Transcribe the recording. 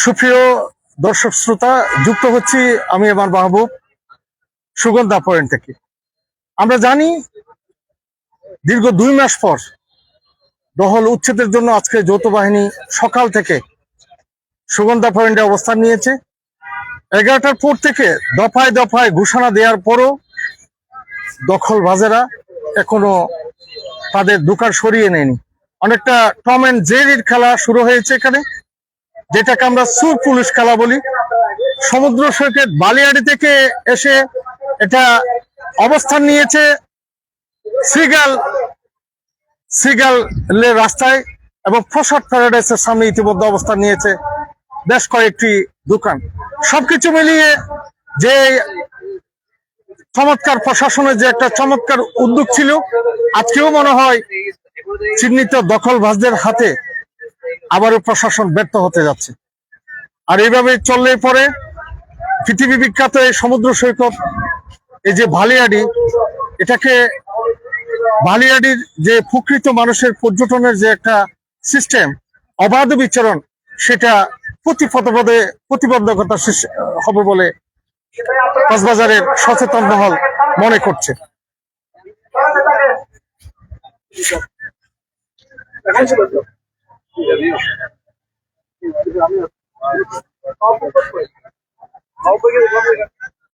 সুপ্রিয় দর্শক শ্রোতা, যুক্ত হচ্ছি আমি আমার মাহবুব সুগন্ধা পয়েন্ট থেকে। আমরা জানি দীর্ঘ 2 মাস পর দখল উচ্ছেদের জন্য আজকে যৌথ বাহিনী সকাল থেকে সুগন্ধা পয়েন্টে অবস্থান নিয়েছে। 11টার পর থেকে দফায় দফায় ঘোষণা দেওয়ার পরও দখলবাজেরা এখনো তাদের দোকান সরিয়ে নেয়নি। অনেকটা টম অ্যান্ড জেরির খেলা শুরু হয়েছে এখানে, যেটাকে আমরা চোর পুলিশ খেলা বলি। সমুদ্র সৈকত বালিয়াড়ি থেকে এসে এটা অবস্থান নিয়েছে সিগালের রাস্তায়, এবং প্রসাদ প্যারাডাইসের সামনে ইতিমধ্যে অবস্থান নিয়েছে বেশ কয়েকটি দোকান। সবকিছু মিলিয়ে যে চমৎকার প্রশাসনের যে একটা চমৎকার উদ্যোগ ছিল, আজকেও মনে হয় চিহ্নিত দখলবাজদের হাতে আবারও প্রশাসন ব্যর্থ হতে যাচ্ছে। আর এইভাবে চললে পরে পৃথিবী বিখ্যাত এই সমুদ্র সৈকত, এই যে বালিয়াড়ি, এটাকে বালিয়াড়ির যে প্রকৃত মানুষের পর্যটনের যে একটা সিস্টেম, অবাধ বিচরণ, সেটা প্রতিবন্ধকতা হবে বলে কক্সবাজারের সচেতন মহল মনে করছে।